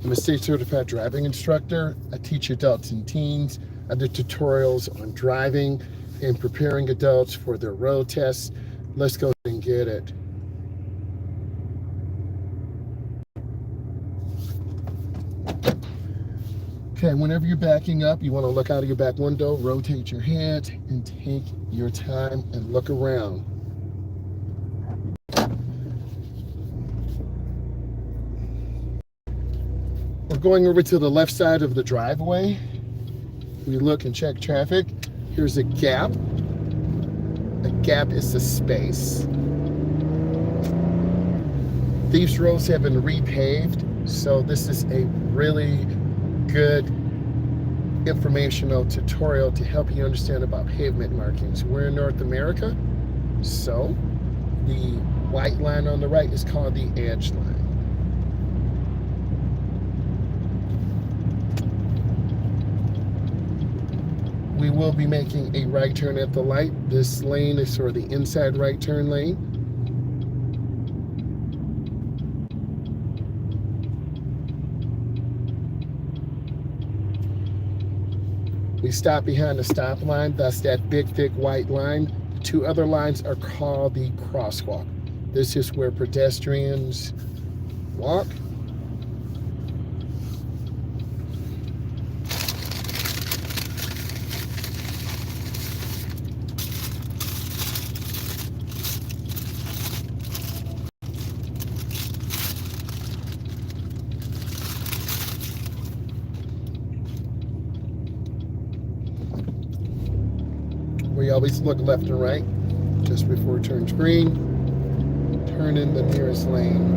I'm a state certified driving instructor. I teach adults and teens. I do tutorials on driving and preparing adults for their road tests. Let's go and get it. Okay, whenever you're backing up, you want to look out of your back window, rotate your head, and take your time and look around. We're going over to the left side of the driveway. We look and check traffic. Here's a gap. A gap is a space. These roads have been repaved, so this is a really good informational tutorial to help you understand about pavement markings. We're in North America, so the white line on the right is called the edge line. We will be making a right turn at the light. This lane is for the inside right turn lane. We stop behind the stop line. That's that big, thick white line. The two other lines are called the crosswalk. This is where pedestrians walk. We always look left and right just before it turns green. Turn in the nearest lane.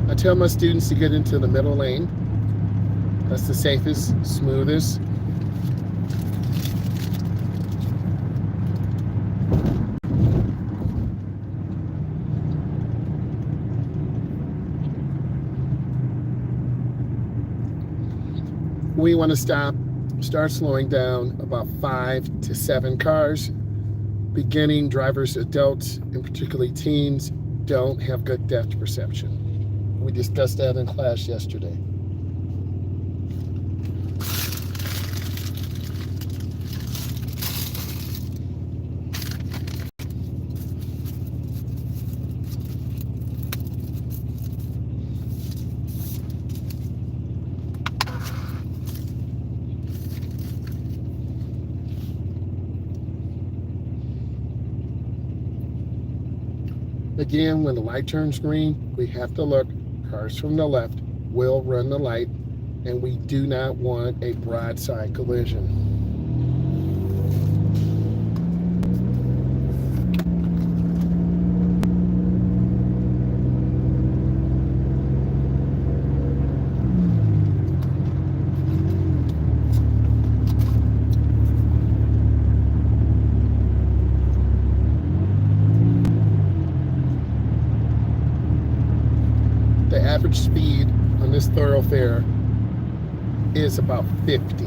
I tell my students to get into the middle lane. That's the safest, smoothest. We want to start slowing down about 5 to 7 cars. Beginning drivers, adults, and particularly teens, don't have good depth perception. We discussed that in class yesterday. Again, when the light turns green, we have to look. Cars from the left will run the light, and we do not want a broadside collision. The average speed on this thoroughfare is about 50.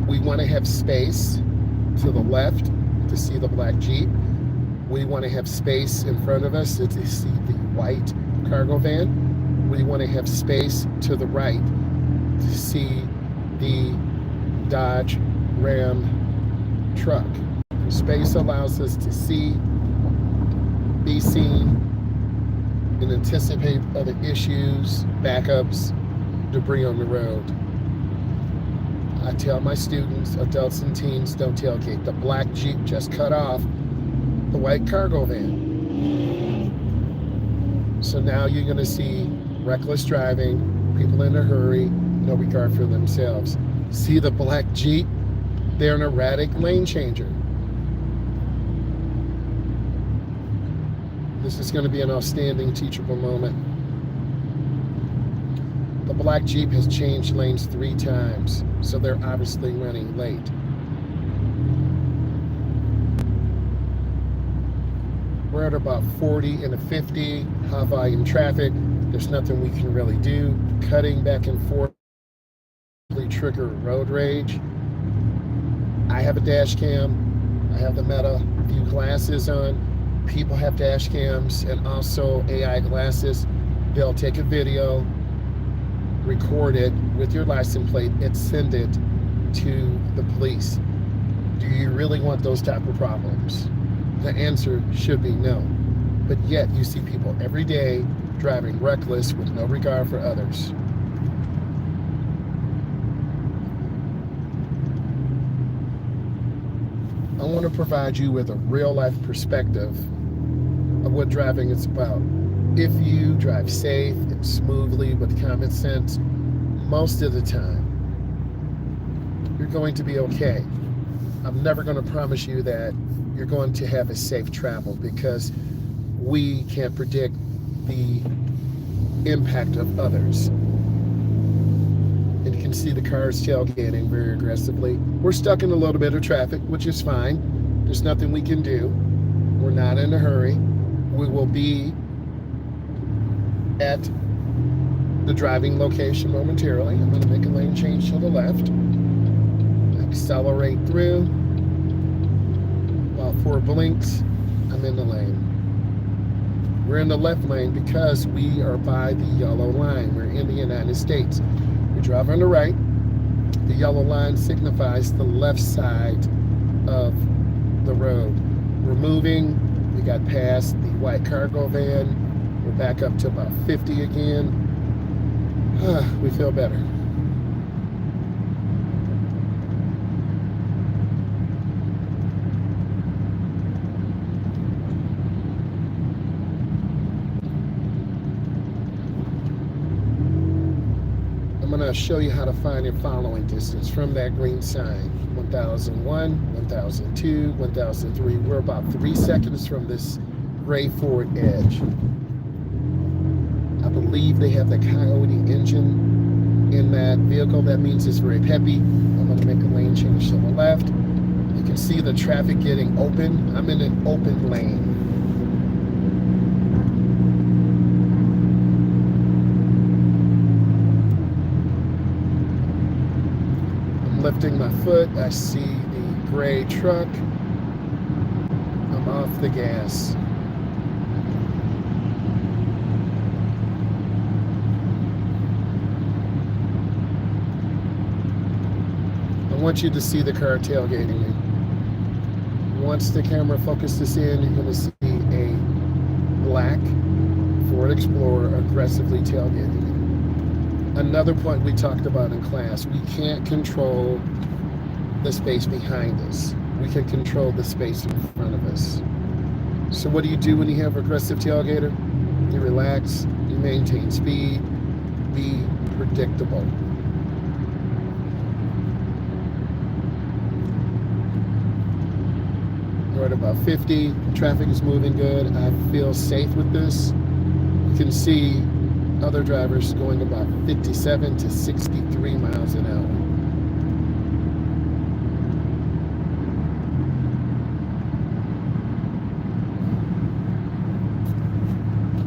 We want to have space to the left to see the black Jeep. We want to have space in front of us to see the white cargo van. We want to have space to the right to see the Dodge Ram truck. Space allows us to see, be seen, and anticipate other issues, backups, debris on the road. I tell my students, adults and teens, don't tailgate. The black Jeep just cut off the white cargo van. So now you're going to see reckless driving, people in a hurry, no regard for themselves. See the black Jeep? They're an erratic lane changer. This is going to be an outstanding teachable moment. The black Jeep has changed lanes 3 times, so they're obviously running late. We're at about 40 and a 50, high volume traffic. There's nothing we can really do. Cutting back and forth trigger road rage. I have a dash cam. I have the Meta View glasses on. People have dash cams and also AI glasses. They'll take a video, record it with your license plate, and send it to the police. Do you really want those type of problems? The answer should be no. But yet you see people every day driving reckless with no regard for others. I want to provide you with a real life perspective of what driving is about. If you drive safe and smoothly with common sense, most of the time, you're going to be okay. I'm never going to promise you that you're going to have a safe travel because we can't predict the impact of others. And you can see the cars tailgating very aggressively. We're stuck in a little bit of traffic, which is fine. There's nothing we can do. We're not in a hurry. We will be at the driving location momentarily. I'm going to make a lane change to the left. Accelerate through. About 4 blinks, I'm in the lane. We're in the left lane because we are by the yellow line. We're in the United States. We drive on the right. The yellow line signifies the left side of the road. We're moving. We got past the white cargo van. We're back up to about 50 again. We feel better. I'm going to show you how to find your following distance from that green sign. 1001, 1002, 1003. We're about 3 seconds from this gray Ford Edge. I believe they have the Coyote engine in that vehicle. That means it's very peppy. I'm going to make a lane change to the left. You can see the traffic getting open. I'm in an open lane. Lifting my foot, I see the gray truck. I'm off the gas. I want you to see the car tailgating me. Once the camera focuses in, you're going to see a black Ford Explorer aggressively tailgating me. Another point we talked about in class, we can't control the space behind us. We can control the space in front of us. So what do you do when you have aggressive tailgater? You relax, you maintain speed, be predictable. We're at about 50, traffic is moving good. I feel safe with this. You can see other drivers going about 57 to 63 miles an hour.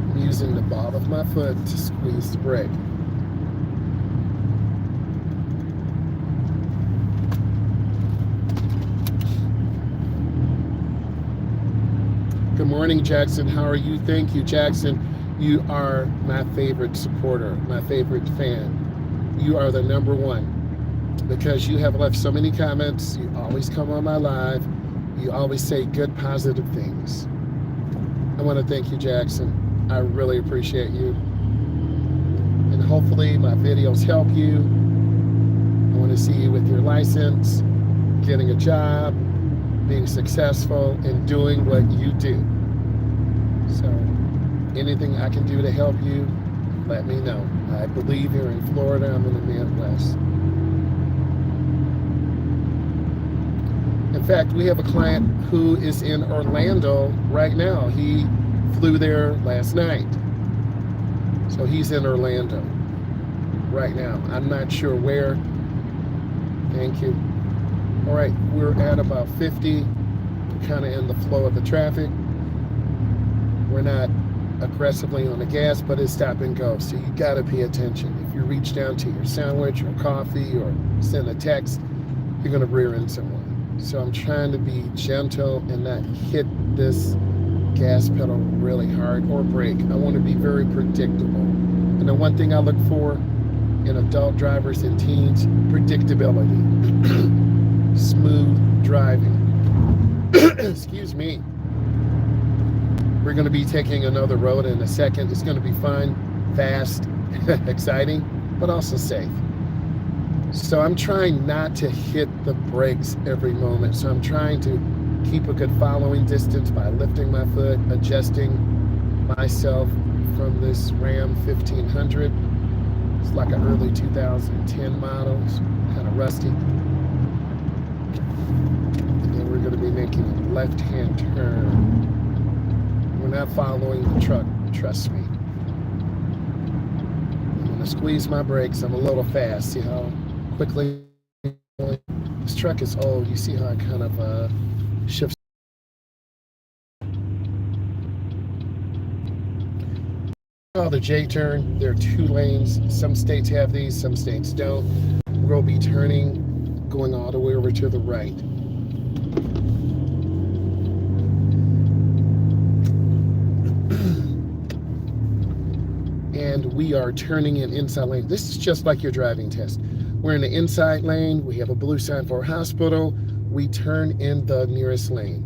I'm using the ball of my foot to squeeze the brake. Good morning, Jackson. How are you? Thank you, Jackson. You are my favorite supporter, my favorite fan. You are the number one because you have left so many comments. You always come on my live. You always say good, positive things. I want to thank you, Jackson. I really appreciate you. And hopefully my videos help you. I want to see you with your license, getting a job, being successful, and doing what you do. So anything I can do to help you, let me know. I believe you're in Florida. I'm in the Midwest. In fact, we have a client who is in Orlando right now. He Flew there last night. So he's in Orlando right now. I'm not sure where. Thank you. All right, we're at about 50, kind of in the flow of the traffic. We're not aggressively on the gas, but it's stop and go. So you got to pay attention. If you reach down to your sandwich or coffee or send a text, you're going to rear end someone. So I'm trying to be gentle and not hit this gas pedal really hard or brake. I want to be very predictable. And the one thing I look for in adult drivers and teens, predictability. Smooth driving. Excuse me. We're going to be taking another road in a second. It's going to be fun, fast, exciting, but also safe. So I'm trying not to hit the brakes every moment. So I'm trying to keep a good following distance by lifting my foot, adjusting myself from this Ram 1500. It's like an early 2010 model. It's kind of rusty. And then we're going to be making a left-hand turn. We're not following the truck, trust me. I'm going to squeeze my brakes. I'm a little fast. See how quickly this truck is old. You see how I kind of shifts. Oh, the J turn. There are 2 lanes. Some states have these, some states don't. We'll be turning, going all the way over to the right. And we are turning in inside lane. This is just like your driving test. We're in the inside lane. We have a blue sign for a hospital. We turn in the nearest lane.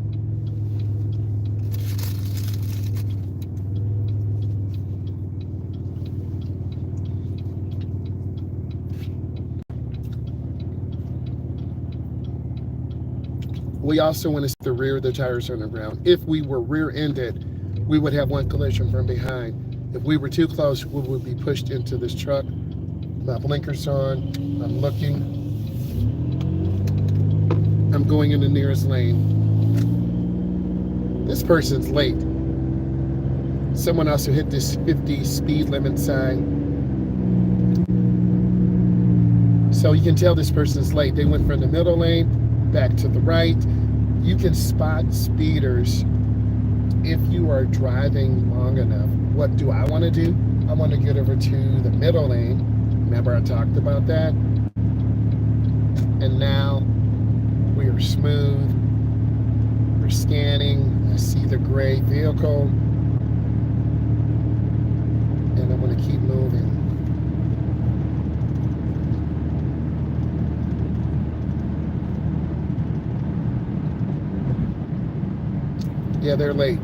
We also want to see the rear of the tires on the ground. If we were rear-ended, we would have one collision from behind. If we were too close, we would be pushed into this truck. My blinkers on, I'm looking. I'm going in the nearest lane. This person's late. Someone also hit this 50 speed limit sign. So you can tell this person's late. They went from the middle lane back to the right. You can spot speeders if you are driving long enough. What do I want to do? I want to get over to the middle lane. Remember I talked about that? And now we are smooth. We're scanning. I see the gray vehicle. And I'm going to keep moving. Yeah, they're late.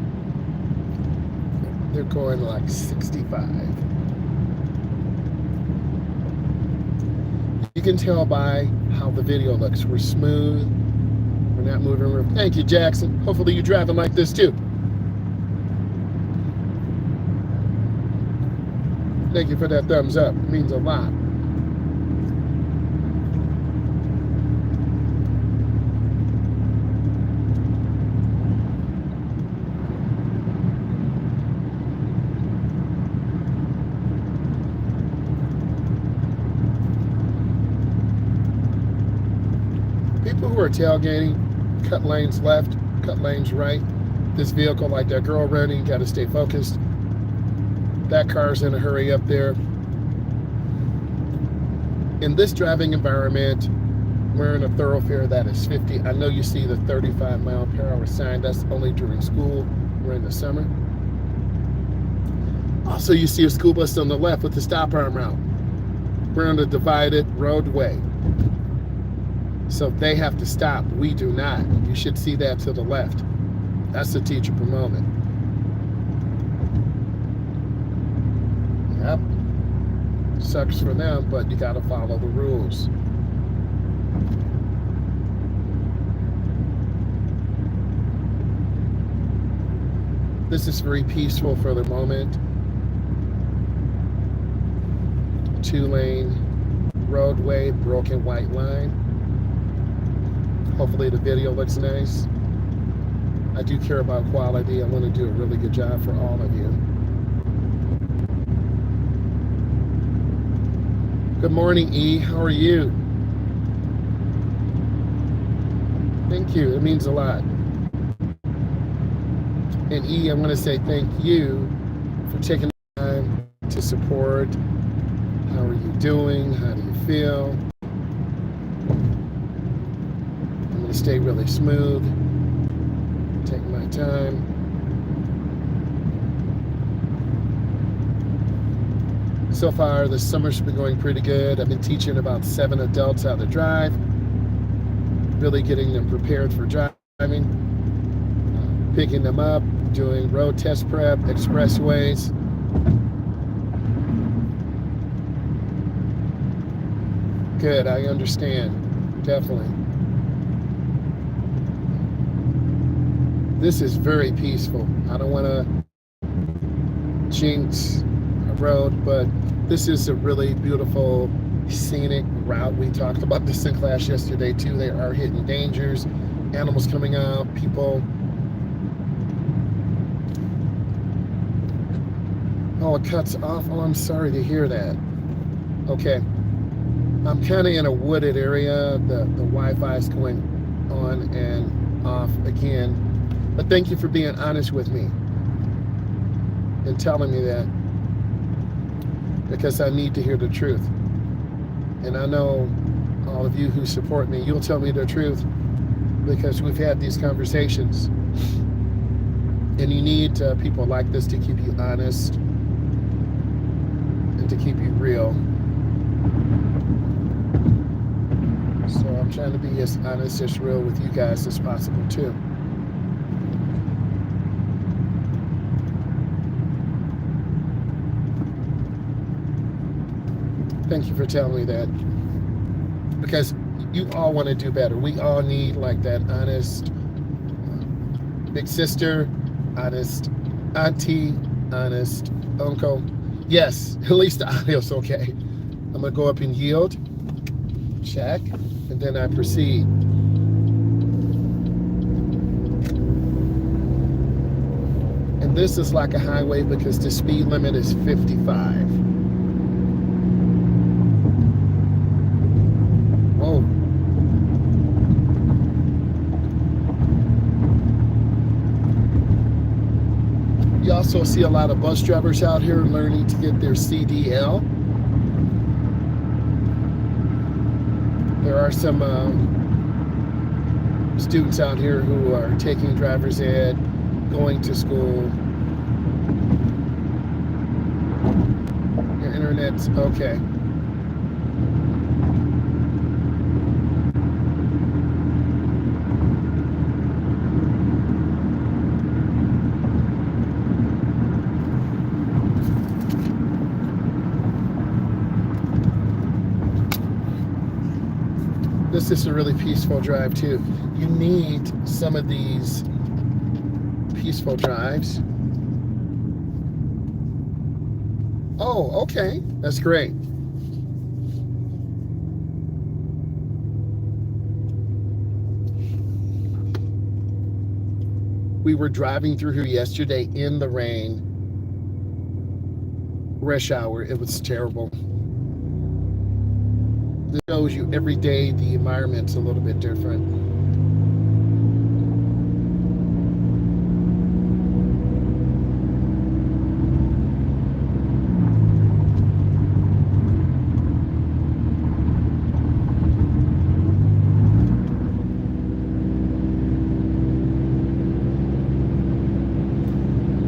They're going like 65. You can tell by how the video looks. We're smooth. We're not moving. Thank you, Jackson. Hopefully you're driving like this too. Thank you for that thumbs up. It means a lot. People who are tailgating, cut lanes left, cut lanes right. This vehicle, like that girl running, got to stay focused. That car's in a hurry up there. In this driving environment, we're in a thoroughfare that is 50. I know you see the 35 mile per hour sign. That's only during school. We're in the summer. Also, you see a school bus on the left with the stop arm out. We're on a divided roadway. So they have to stop. We do not. You should see that to the left. That's the teachable moment. Yep. Sucks for them, but you got to follow the rules. This is very peaceful for the moment. 2-lane roadway, broken white line. Hopefully the video looks nice. I do care about quality. I want to do a really good job for all of you. Good morning, E. How are you? Thank you. It means a lot. And E, I want to say thank you for taking the time to support. How are you doing? How do you feel? I'm going to stay really smooth. Take my time. So far, the summer's been going pretty good. I've been teaching about 7 adults how to drive, really getting them prepared for driving, picking them up, doing road test prep, expressways. Good, I understand, definitely. This is very peaceful. I don't want to jinx a road, but this is a really beautiful scenic route. We talked about this in class yesterday too. There are hidden dangers, animals coming out, people. Oh, it cuts off. Oh, I'm sorry to hear that. Okay. I'm kind of in a wooded area. The Wi-Fi is going on and off again. But thank you for being honest with me and telling me that, because I need to hear the truth. And I know all of you who support me, you'll tell me the truth because we've had these conversations. And you need people like this to keep you honest and to keep you real. So I'm trying to be as honest, as real with you guys as possible too. Thank you for telling me that, because you all want to do better. We all need like that honest big sister, honest auntie, honest uncle. Yes, at least the audio's okay. I'm gonna go up and yield, check, and then I proceed. And this is like a highway because the speed limit is 55. Whoa. You also see a lot of bus drivers out here learning to get their CDL. There are some students out here who are taking driver's ed, going to school. Your internet's okay. This is a really peaceful drive too. You need some of these peaceful drives. Oh, okay, that's great. We were driving through here yesterday in the rain, rush hour. It was terrible. This shows you every day the environment's a little bit different.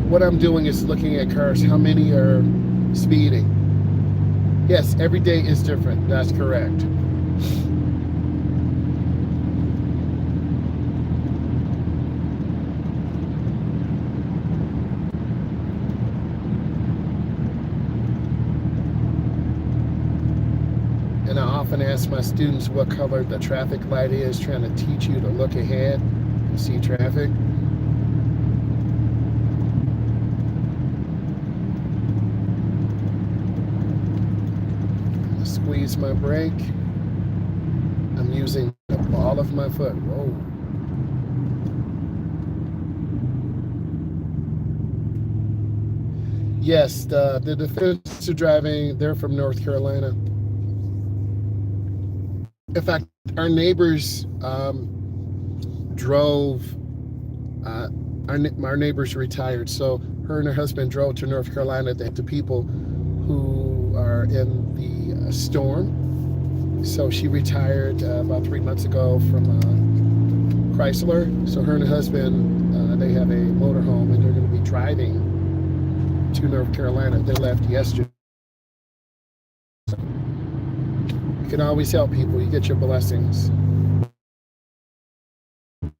What I'm doing is looking at cars. How many are speeding? Yes, every day is different. That's correct. And I often ask my students what color the traffic light is, trying to teach you to look ahead and see traffic. Squeeze my brake. I'm using the ball of my foot. Whoa. Yes, the defense are driving. They're from North Carolina. In fact, our neighbors drove. Uh, our neighbors retired, so her and her husband drove to North Carolina to help the people who are in the storm. So she retired about 3 months ago from Chrysler. So her and her husband, they have a motorhome, and they're going to be driving to North Carolina. They left yesterday. You can always help people. You get your blessings.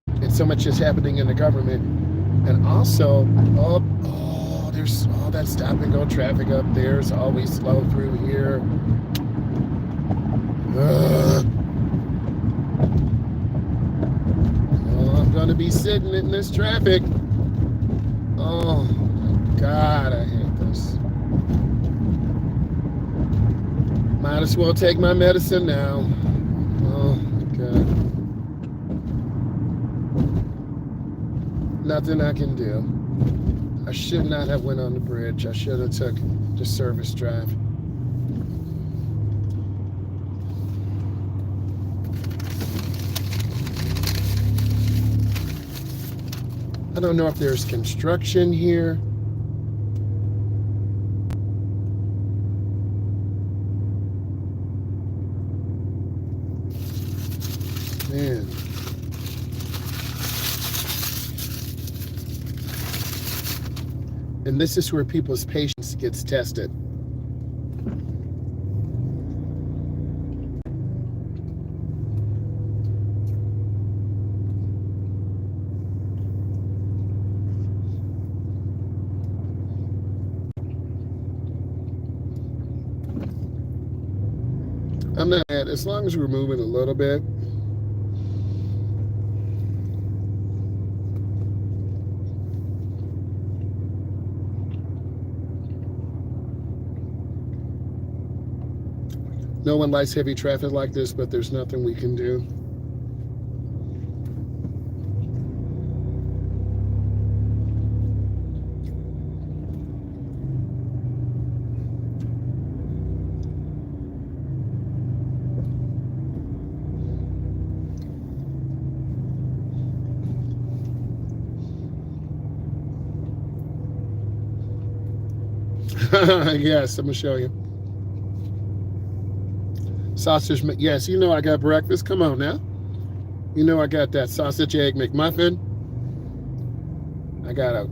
And so much is happening in the government. And also, there's all that stop and go traffic up there. It's always slow through here. I'm going to be sitting in this traffic. Oh, God, I hate this. Might as well take my medicine now. Oh, God. Nothing I can do. I should not have went on the bridge. I should have took the service drive. I don't know if there's construction here. Man. And this is where people's patience gets tested. I'm not mad as long as we're moving a little bit. No one likes heavy traffic like this, but there's nothing we can do. Yes, I'm gonna show you. Sausage, yes, you know I got breakfast. Come on now. You know I got that sausage egg McMuffin. I got a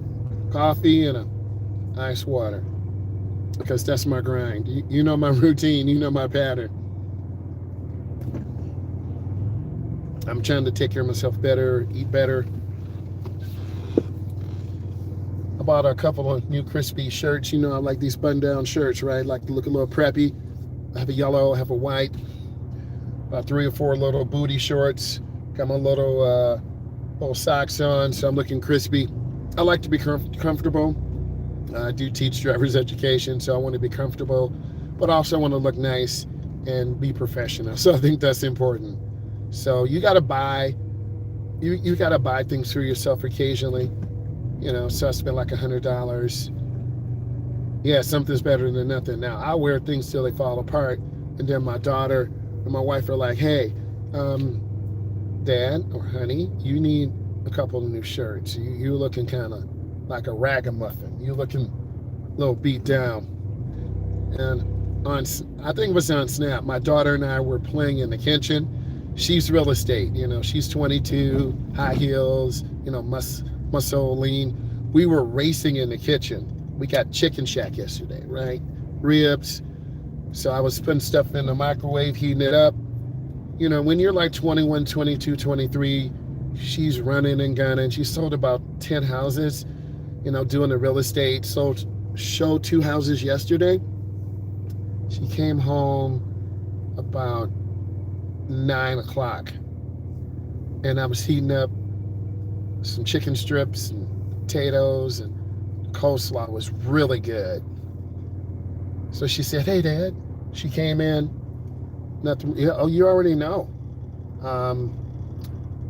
coffee and a ice water because that's my grind. You know my routine. You know my pattern. I'm trying to take care of myself better, eat better. I bought a couple of new crispy shirts. You know I like these button-down shirts, right? Like to look a little preppy. I have a yellow, I have a white, about 3 or 4 little booty shorts. Got my little socks on, so I'm looking crispy. I like to be comfortable. I do teach driver's education, so I want to be comfortable, but also I want to look nice and be professional. So I think that's important. So you got to buy, you got to buy things for yourself occasionally. You know, so I spent like $100. Yeah, something's better than nothing. Now, I wear things till they fall apart. And then my daughter and my wife are like, hey, Dad or honey, you need a couple of new shirts. You're looking kind of like a ragamuffin. You're looking a little beat down. And I think it was on Snap, my daughter and I were playing in the kitchen. She's real estate, you know, she's 22, high heels, you know, muscle lean. We were racing in the kitchen. We got Chicken Shack yesterday, right? Ribs. So I was putting stuff in the microwave, heating it up. You know, when you're like 21, 22, 23, she's running and gunning. She sold about 10 houses, you know, doing the real estate. Showed 2 houses yesterday. She came home about 9 o'clock. And I was heating up some chicken strips and potatoes, and coleslaw was really good. So she said, hey, Dad. She came in. Nothing. Oh, you already know.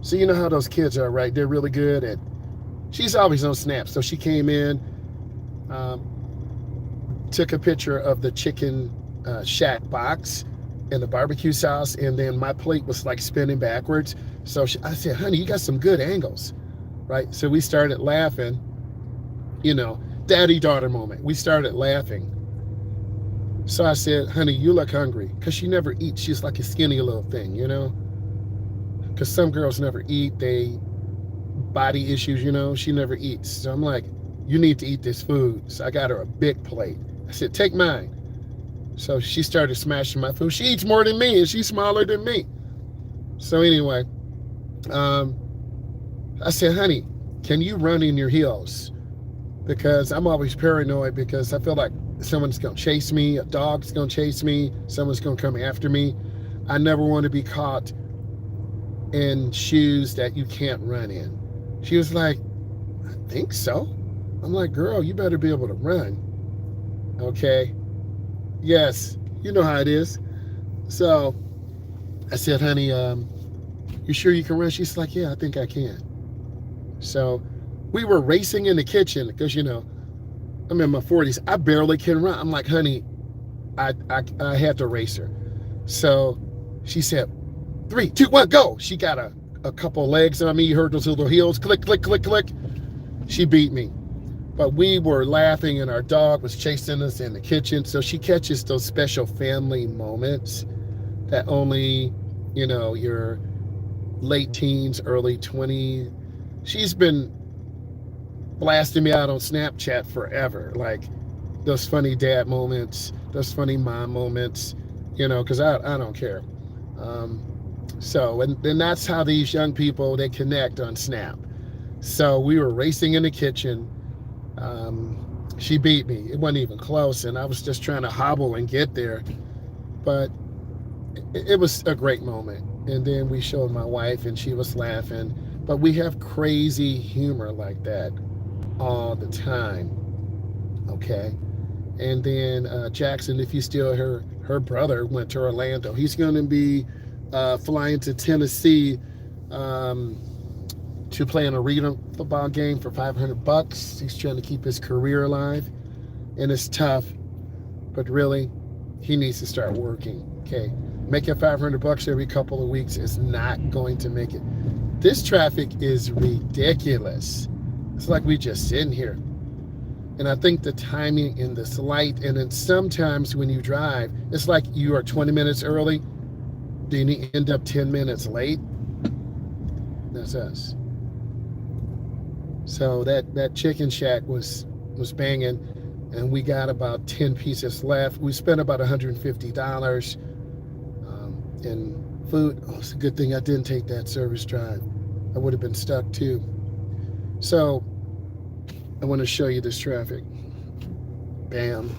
So you know how those kids are, right? They're really good at. She's always on Snap. So she came in. took a picture of the chicken shack box and the barbecue sauce, and then my plate was like spinning backwards. So I said, honey, you got some good angles, right? So we started laughing, daddy-daughter moment. We started laughing. So I said, honey, you look hungry, because she never eats. She's like a skinny little thing, because some girls never eat. They body issues, she never eats. So I'm like, you need to eat this food. So I got her a big plate. I said, take mine. So she started smashing my food. She eats more than me, and she's smaller than me. So anyway, I said, honey, can you run in your heels? Because I'm always paranoid, because I feel like someone's going to chase me, a dog's going to chase me, someone's going to come after me. I never want to be caught in shoes that you can't run in. She was like, I think so. I'm like, girl, you better be able to run. Okay. Yes, you know how it is. So I said, honey, you sure you can run? She's like, yeah, I think I can. So we were racing in the kitchen, because, I'm in my 40s. I barely can run. I'm like, honey, I had to race her. So she said, 3, 2, 1, go. She got a couple legs on me. You heard those little heels. Click, click, click, click. She beat me. But we were laughing, and our dog was chasing us in the kitchen. So she catches those special family moments that only, your late teens, early 20s. She's been blasting me out on Snapchat forever. Like those funny dad moments, those funny mom moments, because I don't care. So, and that's how these young people, they connect on Snap. So we were racing in the kitchen. She beat me. It wasn't even close, and I was just trying to hobble and get there. But it was a great moment. And then we showed my wife, and she was laughing. But we have crazy humor like that all the time. Okay. And then Jackson, if you still hear, her brother went to Orlando. He's going to be flying to Tennessee to play an arena football game for $500. He's trying to keep his career alive, and it's tough, but really, he needs to start working. Okay, making $500 every couple of weeks is not going to make it. This traffic is ridiculous. It's like we just sitting here. And I think the timing and this light, and then sometimes when you drive, it's like you are 20 minutes early, then you end up 10 minutes late. That's us. So that chicken shack was banging, and we got about 10 pieces left. We spent about $150 in food. Oh, it's a good thing I didn't take that service drive. I would have been stuck too. So I want to show you this traffic. Bam.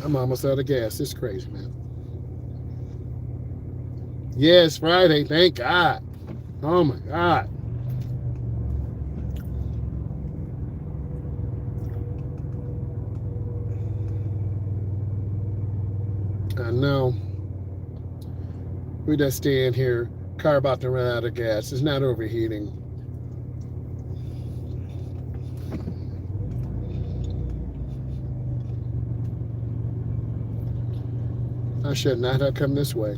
I'm almost out of gas. It's crazy, man. Yeah, it's Friday. Thank God. Oh my God. I know. We just staying here. Car about to run out of gas. It's not overheating. I should not have come this way.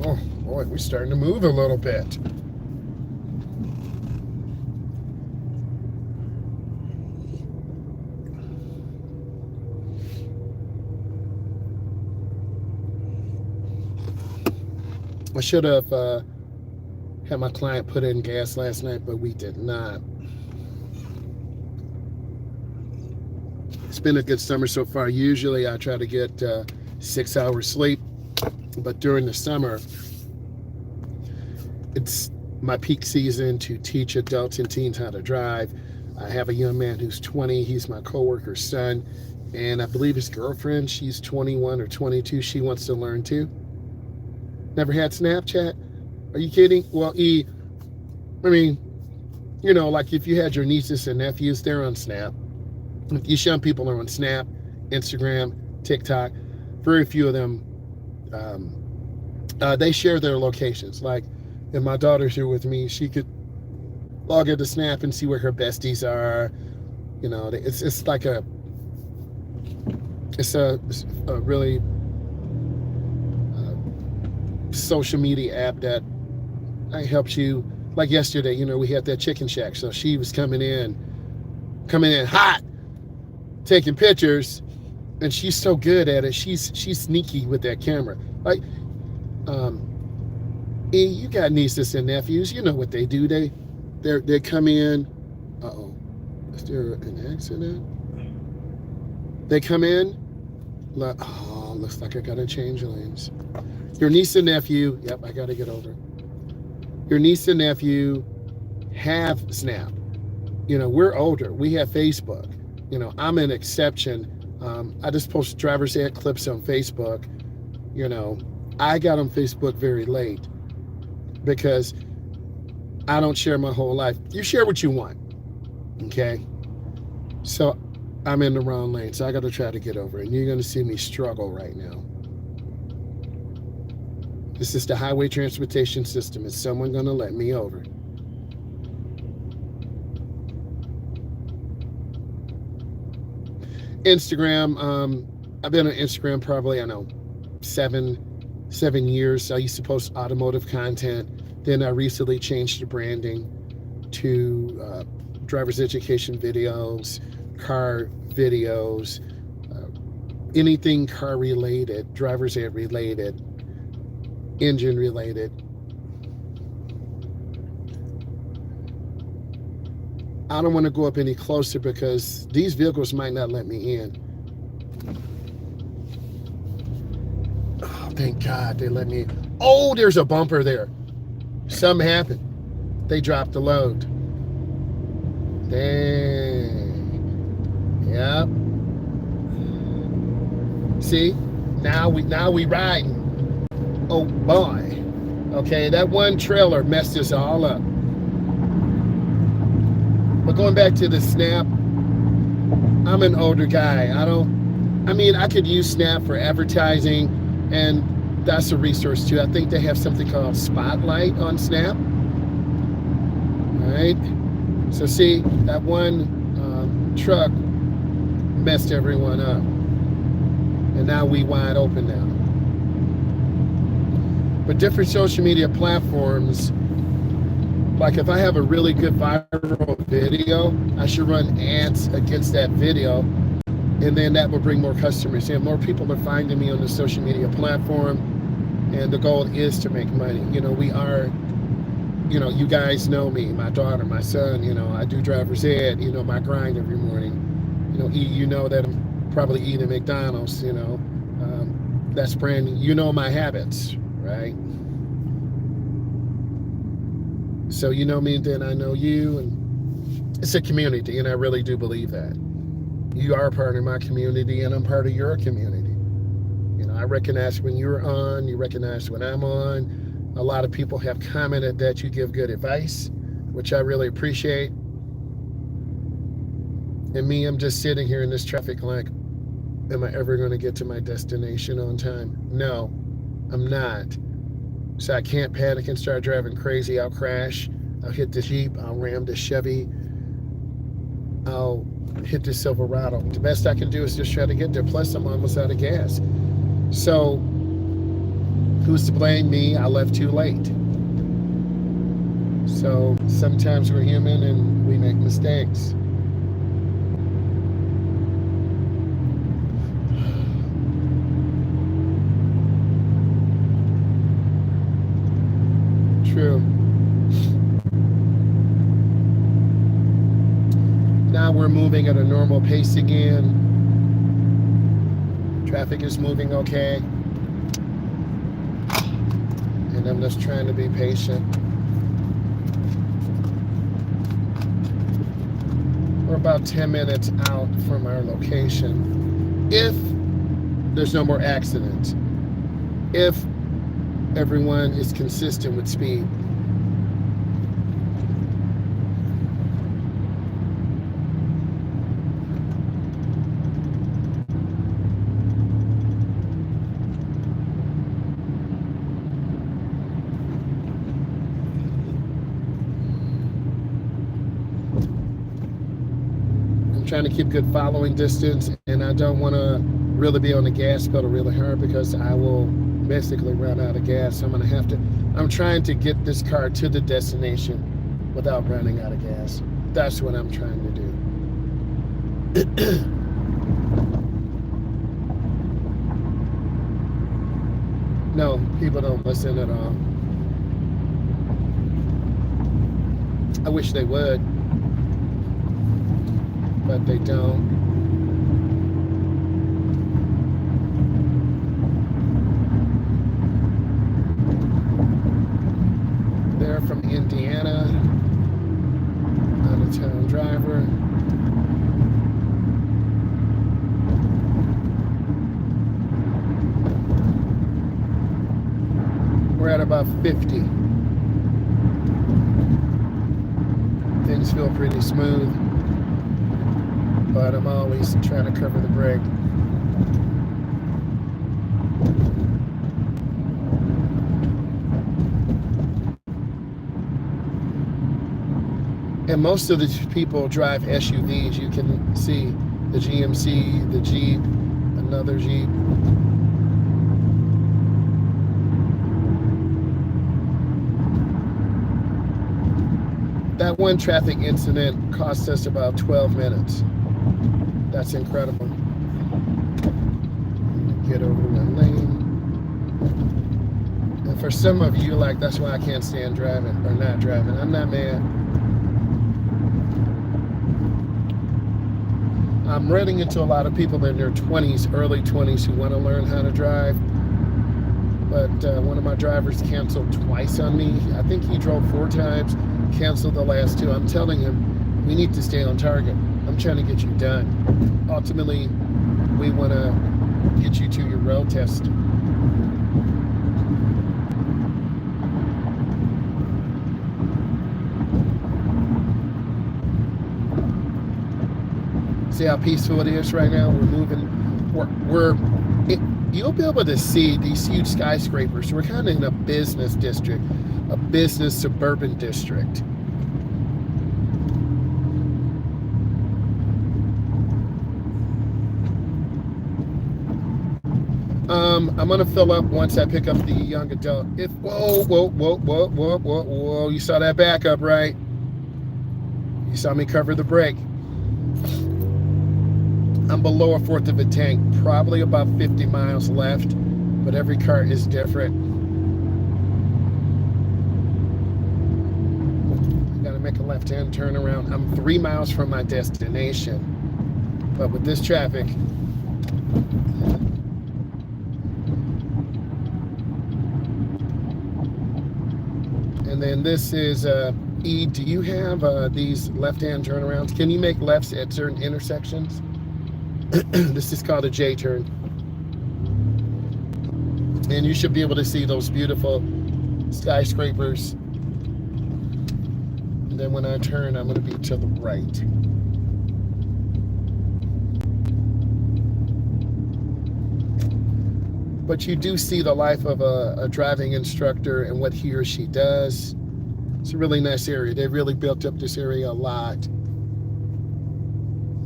Oh boy, we're starting to move a little bit. I should have had my client put in gas last night, but we did not. It's been a good summer so far. Usually I try to get 6 hours sleep, but during the summer, it's my peak season to teach adults and teens how to drive. I have a young man who's 20. He's my coworker's son. And I believe his girlfriend, she's 21 or 22. She wants to learn too. Never had Snapchat? Are you kidding? Well, I mean, you know, like if you had your nieces and nephews, they're on Snap. These young people are on Snap, Instagram, TikTok. Very few of them, they share their locations. Like if my daughter's here with me, she could log into Snap and see where her besties are. You know, it's like a really social media app that helps you. Like yesterday, you know, we had that chicken shack, so she was coming in hot, taking pictures, and she's so good at it. She's sneaky with that camera. Like, you got nieces and nephews, you know what they do. They come in. Uh-oh, is there an accident? They come in. Like, oh, looks like I gotta change lanes. Your niece and nephew. Yep, I gotta get over. Your niece and nephew have Snap. You know, we're older. We have Facebook. You know, I'm an exception. I just post driver's ed clips on Facebook. You know, I got on Facebook very late because I don't share my whole life. You share what you want, okay? So I'm in the wrong lane, so I got to try to get over it. And you're going to see me struggle right now. This is the highway transportation system. Is someone going to let me over? Instagram. I've been on Instagram probably, I don't know, seven years. I used to post automotive content. Then I recently changed the branding to driver's education videos, car videos, anything car related, driver's ed related, engine related. I don't want to go up any closer because these vehicles might not let me in. Oh, thank God they let me in. Oh, there's a bumper there. Something happened. They dropped the load. Dang. Yep. See? Now we riding. Oh boy. Okay, that one trailer messed us all up. But going back to the Snap, I'm an older guy. I could use Snap for advertising, and that's a resource too. I think they have something called Spotlight on Snap. All right. So see, that one truck messed everyone up. And now we wide open now. But different social media platforms, like if I have a really good viral video, I should run ads against that video, and then that will bring more customers in. More people are finding me on the social media platform, and the goal is to make money. You know, you guys know me, my daughter, my son, you know, I do driver's ed, you know, my grind every morning. You know that I'm probably eating McDonald's, you know, that's branding. You know my habits, right? So you know me, then I know you, and it's a community, and I really do believe that. You are a part of my community, and I'm part of your community. You know, I recognize when you're on, you recognize when I'm on. A lot of people have commented that you give good advice, which I really appreciate. And me, I'm just sitting here in this traffic like, am I ever going to get to my destination on time? No, I'm not. So I can't panic and start driving crazy. I'll crash. I'll hit the Jeep. I'll ram the Chevy. I'll hit the Silverado. The best I can do is just try to get there. Plus, I'm almost out of gas. So who's to blame? Me. I left too late. So sometimes we're human and we make mistakes. True. Now we're moving at a normal pace again. Traffic is moving okay. And I'm just trying to be patient. We're about 10 minutes out from our location. If there's no more accidents, if everyone is consistent with speed. I'm trying to keep good following distance, and I don't want to really be on the gas pedal really hard because I will basically run out of gas. So I'm trying to get this car to the destination without running out of gas. That's what I'm trying to do. No, people don't listen at all. I wish they would, but they don't. They're from Indiana, out-of-town driver. We're at about 50. Things feel pretty smooth, but I'm always trying to cover the brake. And most of the people drive SUVs. You can see the GMC, the Jeep, another Jeep. That one traffic incident cost us about 12 minutes. That's incredible. Get over one lane. And for some of you, like, that's why I can't stand driving or not driving. I'm not mad. I'm running into a lot of people in their 20s, early 20s, who want to learn how to drive. But one of my drivers canceled twice on me. I think he drove 4 times, canceled the last 2. I'm telling him, we need to stay on target. I'm trying to get you done. Ultimately, we want to get you to your road test. See how peaceful it is right now? We're moving. You'll be able to see these huge skyscrapers. We're kind of in a business district, a business suburban district. I'm gonna fill up once I pick up the young adult. Whoa! You saw that backup, right? You saw me cover the brake. I'm below 1/4 of a tank, probably about 50 miles left, but every car is different. I gotta make a left-hand turn around. I'm 3 miles from my destination, but with this traffic, and then this is E. Do you have these left-hand turnarounds? Can you make lefts at certain intersections? This is called a J turn. And you should be able to see those beautiful skyscrapers. And then when I turn, I'm going to be to the right. But you do see the life of a driving instructor and what he or she does. It's a really nice area. They really built up this area a lot.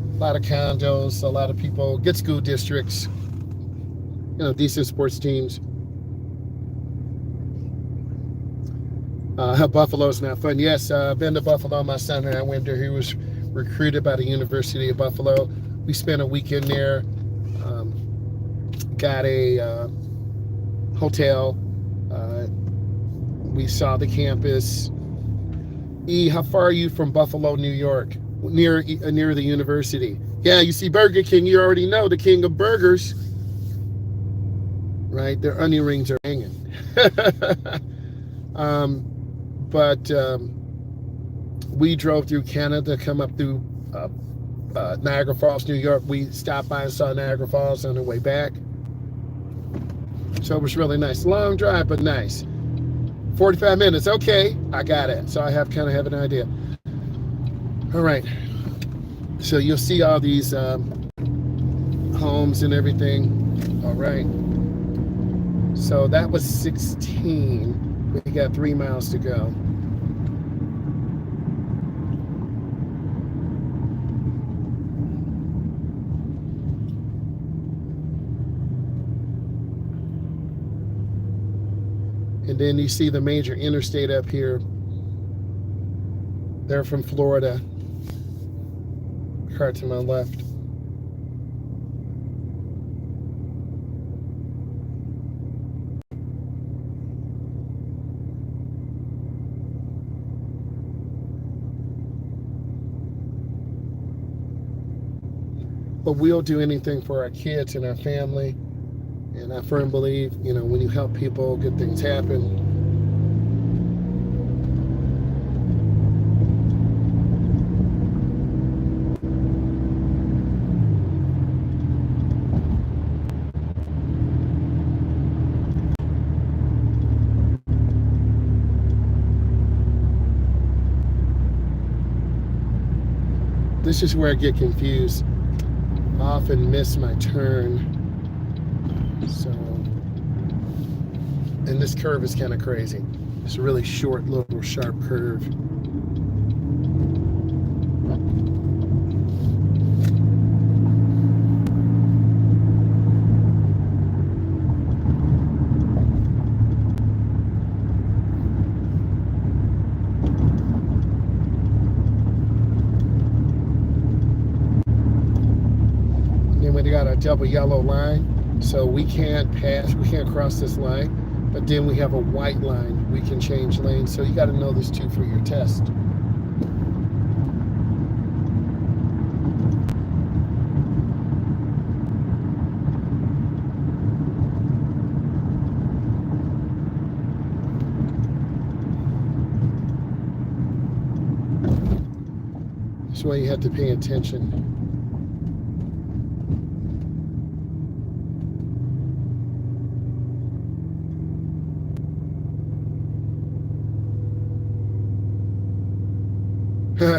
A lot of condos, a lot of people, good school districts, decent sports teams. Buffalo's not fun. Yes, I've been to Buffalo. My son and I went there. He was recruited by the University of Buffalo. We spent a weekend there. Got a hotel. We saw the campus. E, how far are you from Buffalo, New York? Near the university. Yeah, you see Burger King, you already know, the king of burgers. Right? Their onion rings are hanging. But we drove through Canada, come up through Niagara Falls, New York. We stopped by and saw Niagara Falls on the way back. So it was really nice. Long drive, but nice. 45 minutes. Okay, I got it. So I kind of have an idea. All right. So you'll see all these homes and everything. All right. So that was 16. We got 3 miles to go. And then you see the major interstate up here. They're from Florida. Car to my left. But we'll do anything for our kids and our family. And I firmly believe, when you help people, good things happen. This is where I get confused. I often miss my turn. So, and this curve is kind of crazy. It's a really short, little sharp curve. And then we got a double yellow line. So we can't cross this line, but then we have a white line. We can change lanes. So you got to know this too for your test. That's why you have to pay attention.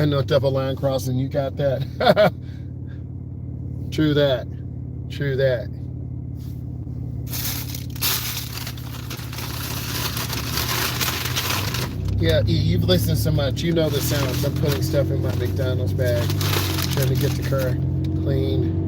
No double line crossing, you got that. True that. True that. Yeah, you've listened so much. You know the sounds. I'm putting stuff in my McDonald's bag, trying to get the car clean.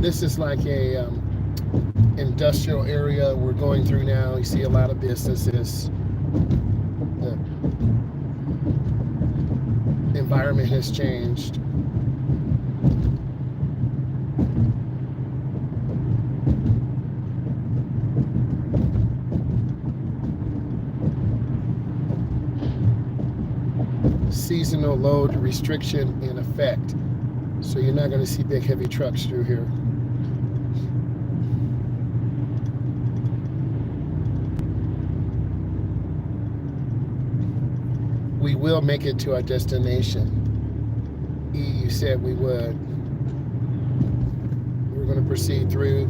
This is like a industrial area we're going through now. You see a lot of businesses. The environment has changed. Seasonal load restriction in effect. So you're not going to see big heavy trucks through here. We will make it to our destination. You said we would. We're going to proceed through.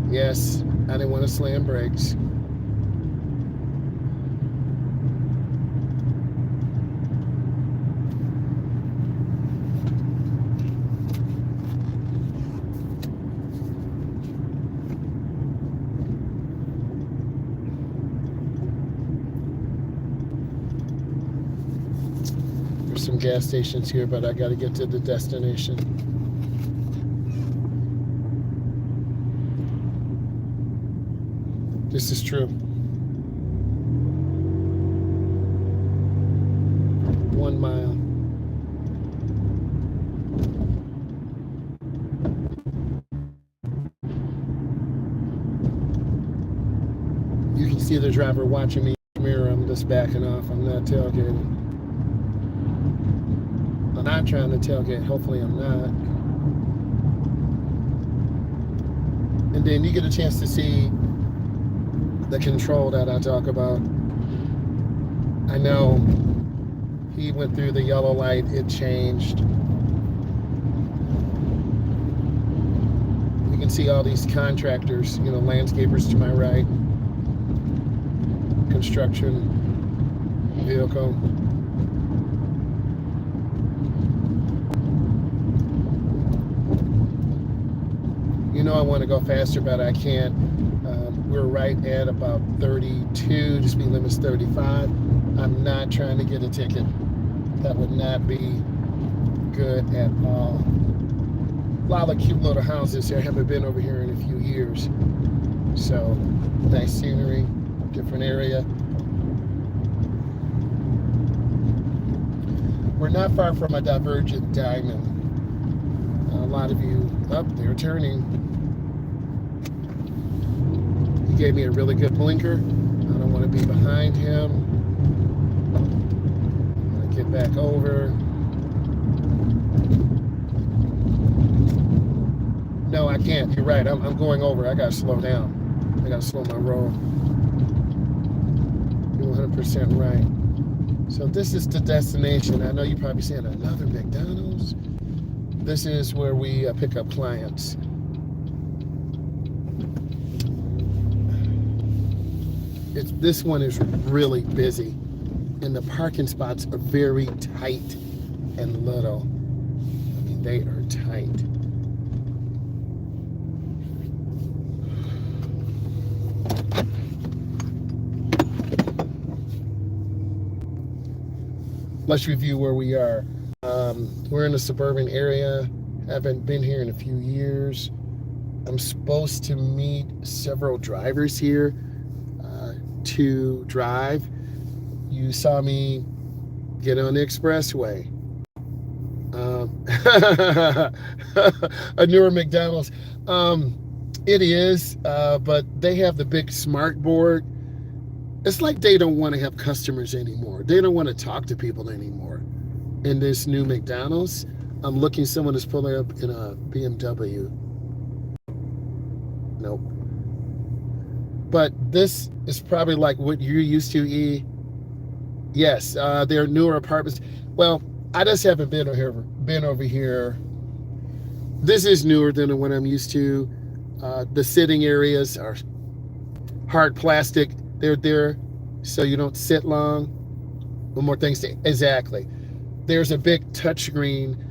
Yes, I didn't want to slam brakes. Some gas stations here, but I got to get to the destination. This is true. 1 mile. see the driver watching me in the mirror. I'm just backing off. I'm not tailgating. I'm not trying to tailgate. Hopefully I'm not. And then you get a chance to see the control that I talk about. I know he went through the yellow light. It changed. You can see all these contractors, landscapers to my right. Construction vehicle. I want to go faster, but I can't. We're right at about 32. The speed limit's 35. I'm not trying to get a ticket. That would not be good at all. A lot of cute little houses here. I haven't been over here in a few years. So, nice scenery, different area. We're not far from a divergent diamond. A lot of you, they're turning. He gave me a really good blinker. I don't want to be behind him. I'm going to get back over. No, I can't. You're right. I'm going over. I got to slow down. I got to slow my roll. You're 100% right. So this is the destination. I know you're probably saying another McDonald's. This is where we pick up clients. This one is really busy, and the parking spots are very tight and little. I mean, they are tight. Let's review where we are. We're in a suburban area. Haven't been here in a few years. I'm supposed to meet several drivers here to drive. You saw me get on the expressway. A newer McDonald's. It is, but they have the big smart board. It's like they don't want to have customers anymore. They don't want to talk to people anymore. In this new McDonald's, I'm looking, someone is pulling up in a BMW. Nope. But this is probably like what you're used to, E. Yes, they're newer apartments. Well, I just haven't been over here. This is newer than the one I'm used to. The sitting areas are hard plastic. They're there so you don't sit long. One more thing, exactly. There's a big touch screen.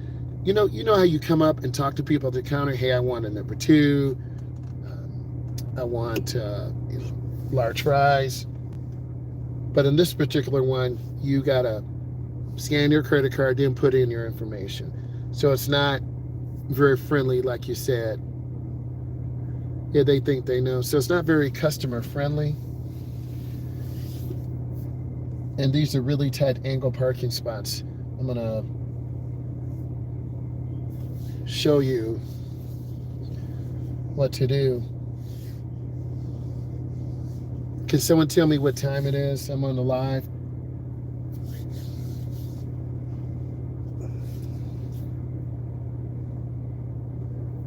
You know how you come up and talk to people at the counter. Hey, I want a number 2. I want large fries. But in this particular one, you gotta scan your credit card, then put in your information. So it's not very friendly, like you said. Yeah, they think they know. So it's not very customer friendly. And these are really tight angle parking spots. I'm gonna show you what to do. Can someone tell me what time it is? I'm on the live.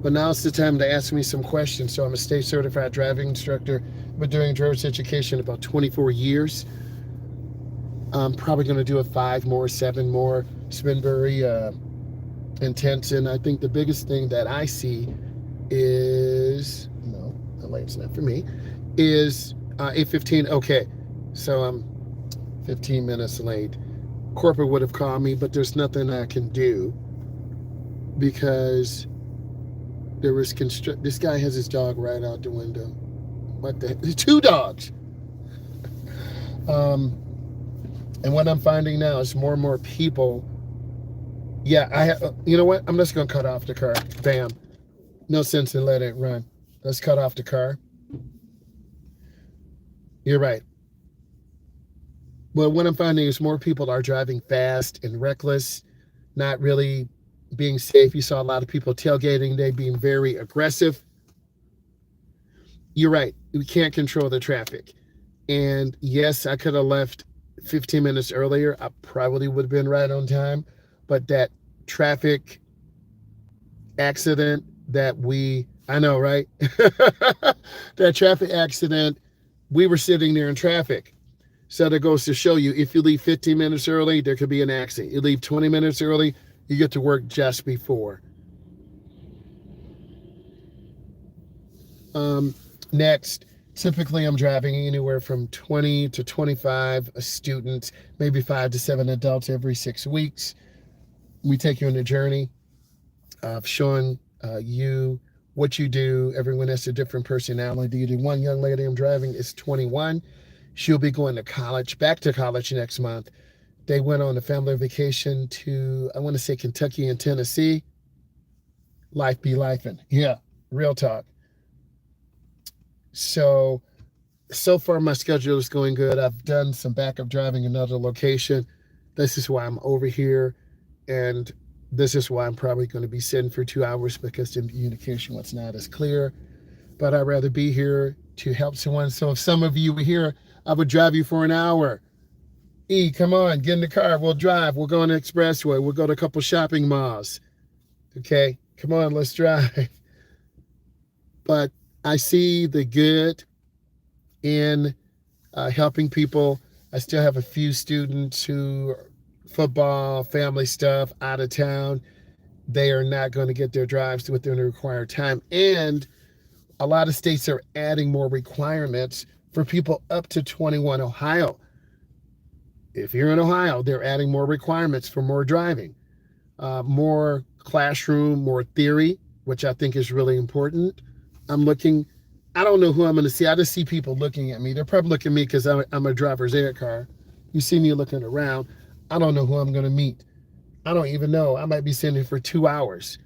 But now it's the time to ask me some questions. So I'm a state certified driving instructor. I've been doing driver's education about 24 years. I'm probably going to do 5 more, 7 more. It's been very intense. And I think the biggest thing that I see is, no, the light's not for me, is 8:15. Okay, so I'm 15 minutes late. Corporate would have called me, but there's nothing I can do because there was this guy has his dog right out the window. What the? 2 dogs. And what I'm finding now is more and more people. Yeah, you know what? I'm just gonna cut off the car. Bam. No sense in letting it run. Let's cut off the car. You're right. Well, what I'm finding is more people are driving fast and reckless, not really being safe. You saw a lot of people tailgating, they being very aggressive. You're right. We can't control the traffic. And yes, I could have left 15 minutes earlier. I probably would have been right on time. But that traffic accident I know, right? That traffic accident, we were sitting there in traffic. So that goes to show you, if you leave 15 minutes early, there could be an accident. You leave 20 minutes early, you get to work just before. Um, Next, typically I'm driving anywhere from 20 to 25 students, maybe 5 to 7 adults every 6 weeks. We take you on a journey of showing you what you do. Everyone has a different personality. The one young lady I'm driving is 21. She'll be going to college, back to college next month. They went on a family vacation to, I want to say, Kentucky and Tennessee. Life be lifing. Yeah, real talk. So far my schedule is going good. I've done some backup driving in another location. This is why I'm over here, and this is why I'm probably going to be sitting for 2 hours, because the communication was not as clear. But I'd rather be here to help someone. So if some of you were here, I would drive you for an hour. Come on, get in the car. We'll drive. We'll go on the expressway. We'll go to a couple shopping malls. Okay, come on, let's drive. But I see the good in helping people. I still have a few students who are football, family stuff, out of town. They are not going to get their drives within the required time. And a lot of states are adding more requirements for people up to 21. Ohio, if you're in Ohio, they're adding more requirements for more driving, more classroom, more theory, which I think is really important. I don't know who I'm going to see. I just see people looking at me. They're probably looking at me because I'm a driver's ed car. You see me looking around. I don't know who I'm going to meet. I don't even know. I might be sitting here for 2 hours.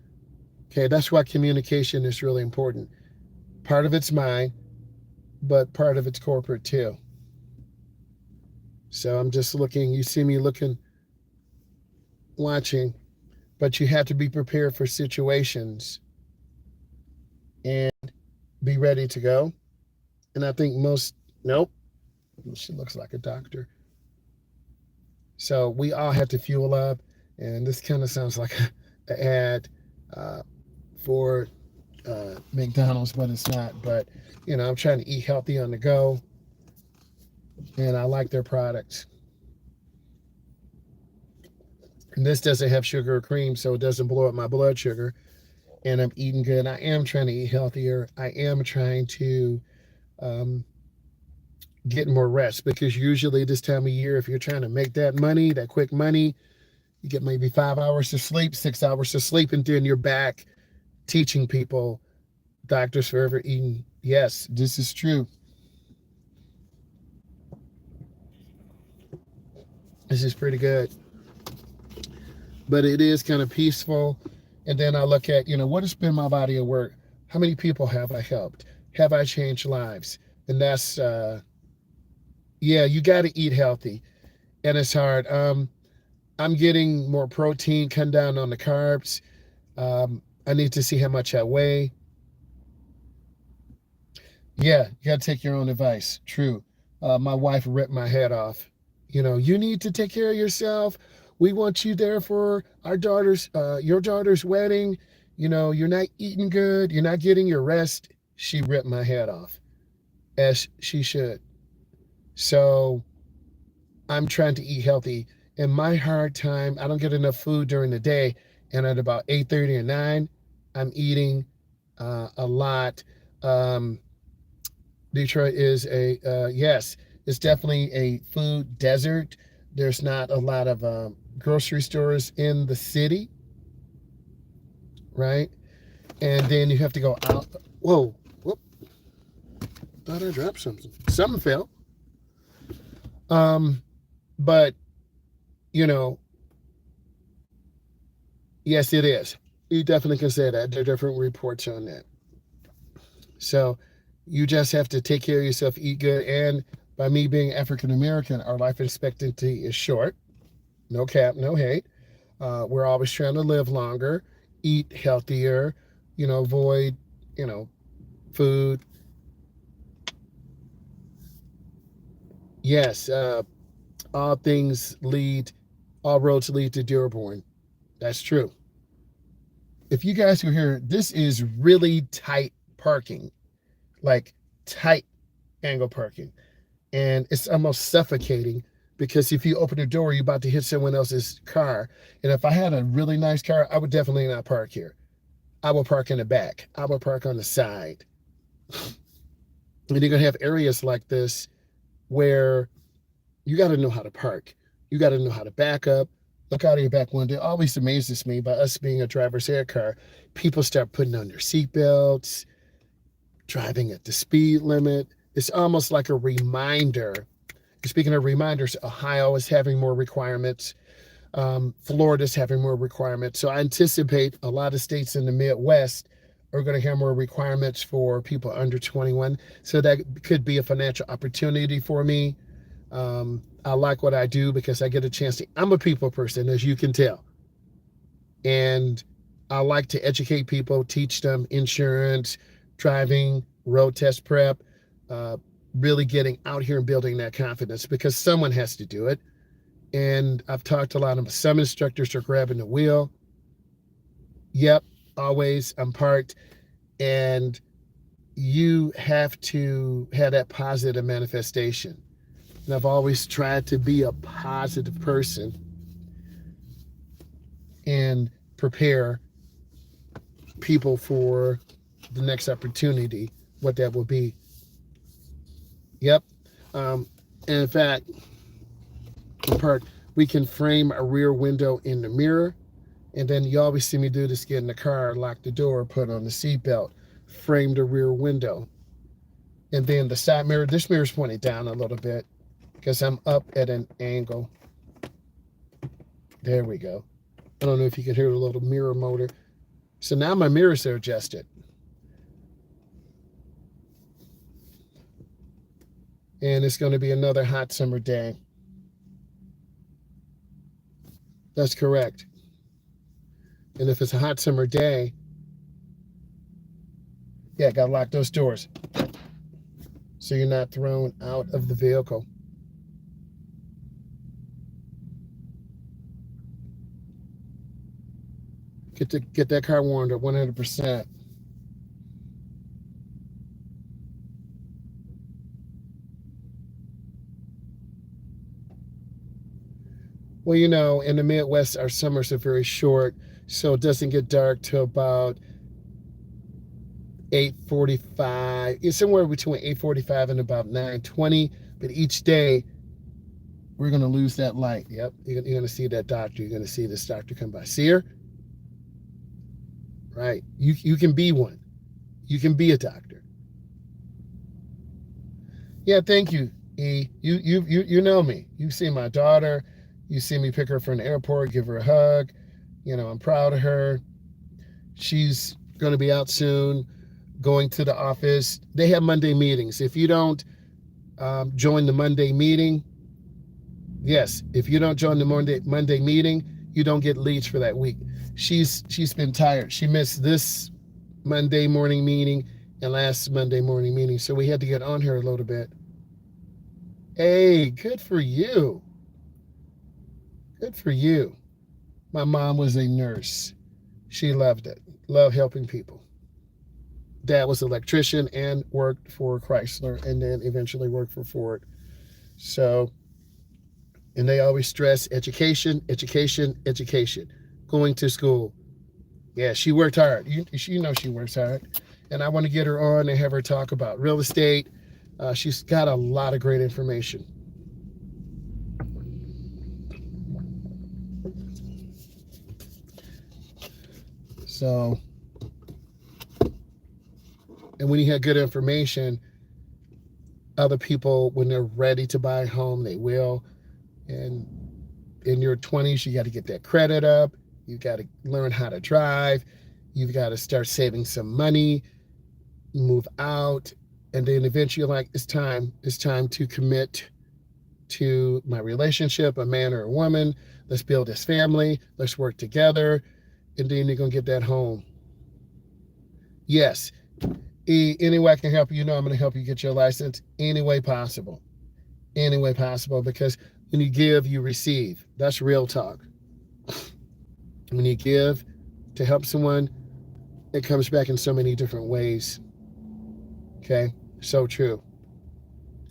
Okay, that's why communication is really important. Part of it's mine, but part of it's corporate too. So I'm just looking. You see me looking, watching, but you have to be prepared for situations and be ready to go. And I think nope, she looks like a doctor. So we all have to fuel up. And this kind of sounds like an ad for McDonald's, but it's not. But, I'm trying to eat healthy on the go. And I like their products. And this doesn't have sugar or cream, so it doesn't blow up my blood sugar. And I'm eating good. I am trying to eat healthier. I am trying to get more rest, because usually this time of year, if you're trying to make that money, that quick money, you get maybe 5 hours to sleep, 6 hours to sleep, and then you're back teaching people. Doctors forever eating. Yes, this is true. This is pretty good. But it is kind of peaceful. And then I look at, what has been my body of work? How many people have I helped? Have I changed lives? And that's, you got to eat healthy. And it's hard. I'm getting more protein, cutting down on the carbs. I need to see how much I weigh. Yeah, you got to take your own advice. True. My wife ripped my head off. You need to take care of yourself. We want you there for your daughter's wedding. You're not eating good. You're not getting your rest. She ripped my head off, as she should. So I'm trying to eat healthy. In my hard time, I don't get enough food during the day. And at about 8:30 or 9, I'm eating a lot. Detroit is yes, it's definitely a food desert. There's not a lot of grocery stores in the city, right? And then you have to go out. Whoa, whoop. Thought I dropped something. Something fell. But, yes, it is. You definitely can say that. There are different reports on that. So you just have to take care of yourself, eat good. And by me being African American, our life expectancy is short. No cap, no hate. We're always trying to live longer, eat healthier, avoid, food. Yes, all things lead, all roads lead to Dearborn. That's true. If you guys can hear, this is really tight parking, like tight angle parking. And it's almost suffocating because if you open the door, you're about to hit someone else's car. And if I had a really nice car, I would definitely not park here. I will park in the back. I will park on the side. And you're going to have areas like this where you got to know how to park. You got to know how to back up. Look out of your back window. It always amazes me by us being a driver's air car. People start putting on their seatbelts, driving at the speed limit. It's almost like a reminder. Speaking of reminders, Ohio is having more requirements. Florida's having more requirements. So I anticipate a lot of states in the Midwest are going to have more requirements for people under 21. So that could be a financial opportunity for me. I like what I do because I get a chance to, I'm a people person, as you can tell. And I like to educate people, teach them insurance, driving, road test prep, really getting out here and building that confidence because someone has to do it. And I've talked a lot of some instructors are grabbing the wheel. Yep, always I'm parked. And you have to have that positive manifestation. And I've always tried to be a positive person and prepare people for the next opportunity, what that will be. Yep. And in fact, part we can frame a rear window in the mirror, and then you always see me do this: get in the car, lock the door, put on the seatbelt, frame the rear window, and then the side mirror. This mirror is pointed down a little bit because I'm up at an angle. There we go. I don't know if you can hear the little mirror motor. So now my mirrors are adjusted. And it's going to be another hot summer day. That's correct. And if it's a hot summer day, yeah, got to lock those doors so you're not thrown out of the vehicle. Get that car warmed up 100%. Well, you know, in the Midwest, our summers are very short, so it doesn't get dark till about 8:45. It's somewhere between 8:45 and about 9:20. But each day, we're going to lose that light. Yep, you're going to see that doctor. You're going to see this doctor come by. See her? Right. You can be one. You can be a doctor. Yeah, thank you, E. You know me. You see my daughter. You see me pick her from the airport, give her a hug. You know, I'm proud of her. She's going to be out soon, going to the office. They have Monday meetings. If you don't join the Monday meeting, yes, if you don't join the Monday meeting, you don't get leads for that week. She's been tired. She missed this Monday morning meeting and last Monday morning meeting, so we had to get on her a little bit. Hey, good for you. Good for you. My mom was a nurse. She loved it. Loved helping people. Dad was an electrician and worked for Chrysler and then eventually worked for Ford. So, and they always stress education, education, education. Going to school. Yeah, she worked hard. You know she works hard. And I want to get her on and have her talk about real estate. She's got a lot of great information. So, and when you have good information, other people, when they're ready to buy a home, they will. And in your 20s, you got to get that credit up. You got to learn how to drive. You've got to start saving some money, move out. And then eventually you're like, it's time to commit to my relationship, a man or a woman. Let's build this family. Let's work together. And then you're going to get that home. Yes. Any way I can help you, I'm going to help you get your license any way possible. any way possible, because when you give, you receive. That's real talk. When you give to help someone, it comes back in so many different ways. Okay? So true.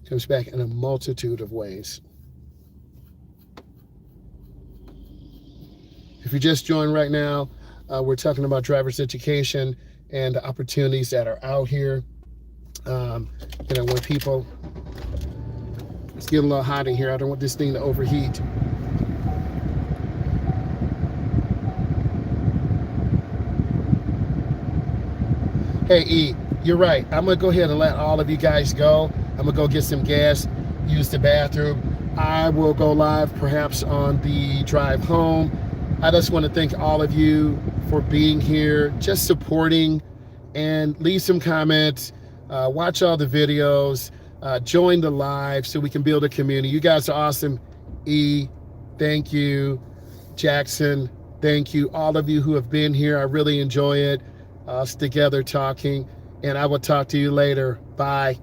It comes back in a multitude of ways. If you just joined right now, we're talking about driver's education and the opportunities that are out here. When people, it's getting a little hot in here. I don't want this thing to overheat. Hey, E, you're right. I'm going to go ahead and let all of you guys go. I'm going to go get some gas, use the bathroom. I will go live perhaps on the drive home. I just want to thank all of you for being here, just supporting, and leave some comments. Watch all the videos. Join the live so we can build a community. You guys are awesome. E, thank you. Jackson, thank you. All of you who have been here, I really enjoy it. Us together talking, and I will talk to you later. Bye.